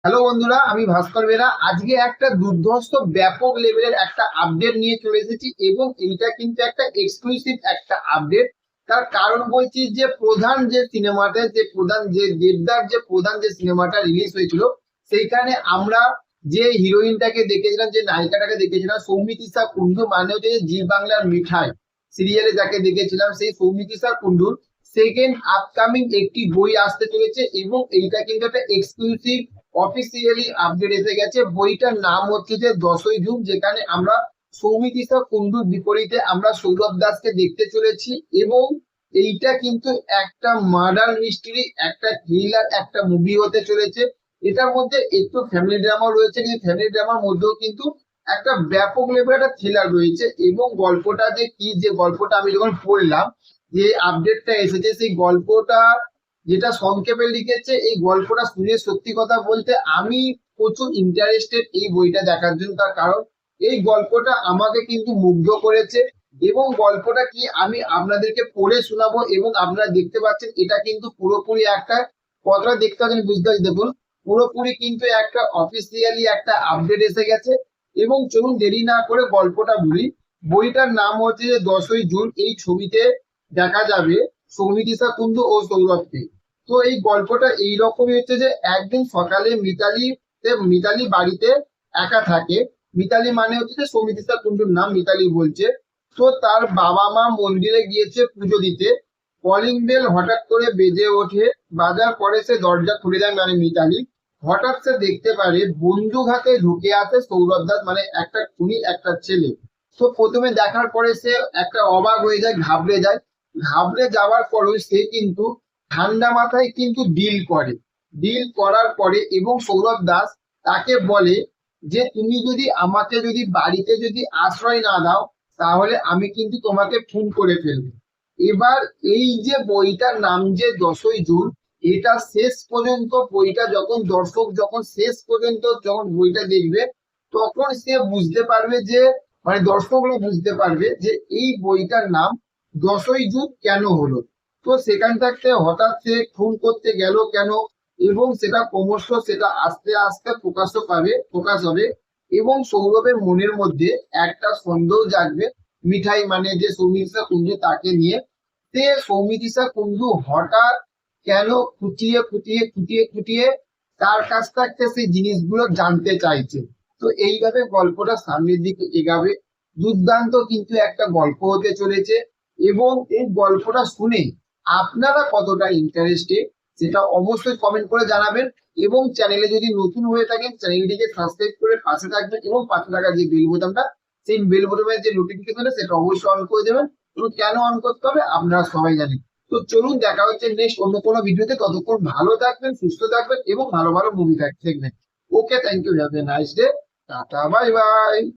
Hello বন্ধুরা, আমি ভাস্কর বেরা। আজকে একটা দুর্ধর্ষ ব্যাপক লেভেলের একটা আপডেট নিয়ে চলে এসেছি এবং এইটা কিন্তু একটা এক্সক্লুসিভ একটা আপডেট। তার কারণ বলছি যে প্রধান যে দেবদার যে প্রধান যে সিনেমাটা রিলিজ হয়েছিল, সেইখানে আমরা যে হিরোইনটাকে দেখেছিলাম, যে নায়িকাটাকে দেখেছিলাম, সৌমিত্রিষা কুন্ডু, মানে হচ্ছে যে জি বাংলার মিঠাই সিরিয়ালে যাকে দেখেছিলাম, সেই সৌমিত্রিষা কুন্ডুর সেকেন্ড আপকামিং একটি বই আসতে চলেছে এবং এইটা কিন্তু একটা এক্সক্লুসিভ অফিসিয়ালি আপডেট এসে গেছে। বইটার নাম হচ্ছে যে 10ই জুন, যেখানে আমরা সৌমিত্রিষা কুন্ডুর বিপরীতে আমরা সৌরভ দাসকে দেখতে চলেছি এবং এইটা কিন্তু একটা মার্ডার মিস্ট্রি, একটা থ্রিলার, একটা মুভি হতে চলেছে। এটার মধ্যে একটু ফ্যামিলি ড্রামা রয়েছে, কিন্তু ফ্যামিলি ড্রামার মধ্যেও কিন্তু একটা ব্যাপক লেভেল একটা থ্রিলার রয়েছে। এবং গল্পটা যে কি, যে গল্পটা আমি যখন পড়লাম, যে আপডেটটা এসেছে, সেই গল্পটা যেটা সংক্ষেপে লিখেছে, এই গল্পটা শুনে সত্যি কথা বলতে আমি প্রচুর ইন্টারেস্টেড এই বইটা দেখার জন্য। তার কারণ এই গল্পটা আমাকে কিন্তু মুগ্ধ করেছে এবং গল্পটা কি আমি আপনাদেরকে পড়ে শোনাবো এবং আপনারা দেখতে পাচ্ছেন এটা কিন্তু পুরোপুরি একটা, কতটা দেখতে পাচ্ছেন বুঝতে পারছি, দেখুন পুরোপুরি কিন্তু একটা অফিসিয়ালি একটা আপডেট এসে গেছে। এবং চলুন দেরি না করে গল্পটা বলি। বইটার নাম হচ্ছে যে 10ই জুন। এই ছবিতে দেখা যাবে সৌমিত্রিষা কুন্ডু ও সৌরভকে। তো এই গল্পটা এইরকমই হচ্ছে যে একদিন সকালে মিতালি বাড়িতে একা থাকে। মিতালি মানে হচ্ছে যে সৌমিত্রিষা কুন্ডুর নাম মিতালি বলছে। তো তার বাবা মা মন্দিরে গিয়েছে পুজো দিতে। কলিং বেল হঠাৎ করে বেজে ওঠে। বাজার পরে সে দরজা খুলে দেয়, মানে মিতালি। হঠাৎ সে দেখতে পারে বন্দুক হাতে ঢুকে আছে সৌরভ দাস, মানে একটা খুনি, একটা ছেলে। তো প্রথমে দেখার পরে সে একটা অবাক হয়ে যায়, ঘাবড়ে যায়। ঘাবড়ে যাওয়ার পরেও সে কিন্তু ঠান্ডা মাথায় কিন্তু ডিল করে। ডিল করার পরে এবং সৌরভ দাস তাকে বলে যে তুমি যদি আমাকে যদি বাড়িতে যদি আশ্রয় না দাও, তাহলে আমি কিন্তু তোমাকে খুন করে ফেলবো। এবার এই যে বইটার নাম যে 10ই জুন, এটা শেষ পর্যন্ত বইটা যখন দর্শক যখন শেষ পর্যন্ত যখন বইটা দেখবে, তখন সে বুঝতে পারবে যে, মানে দর্শকরা বুঝতে পারবে যে এই বইটার নাম 10ই জুন কেন হলো। তো সেখান থাকতে হঠাৎ সে খুন করতে গেল কেন, এবং সেটা ক্রমশ সেটা আস্তে আস্তে প্রকাশ হবে। এবং সৌরভের মনের মধ্যে একটা সন্দেহ জাগবে মিঠাই, মানে যে সৌমিত্রিষা কুন্ডু, তাকে নিয়ে। সে সৌমিত্রিষা কুন্ডু হঠাৎ কেন খুঁটিয়ে তার কাছ থেকে সেই জিনিসগুলো জানতে চাইছে। তো এইভাবে গল্পটা সামনের দিকে এগাবে। দুর্দান্ত কিন্তু একটা গল্প হতে চলেছে। এবং এই গল্পটা শুনে আপনারা কতটা ইন্টারেস্টেড সেটা অবশ্যই কমেন্ট করে জানাবেন। এবং চ্যানেলে যদি নতুন হয়ে থাকেন, চ্যানেলটিকে সাবস্ক্রাইব করে পাশে থাকবেন এবং পাশে থাকা যে বেল বোতামটা, সেই বেল বোতামের যে নোটিফিকেশন, সেটা অবশ্যই অন করে দেবেন। এবং কেন অন করতে হবে আপনারা সবাই জানেন। তো চলুন দেখা হচ্ছে নেক্সট অন্য কোনো ভিডিওতে। ততক্ষণ ভালো থাকবেন, সুস্থ থাকবেন এবং ভালো ভালো মুভি দেখবেন। Okay, thank you, have a nice day. Tata, bye by.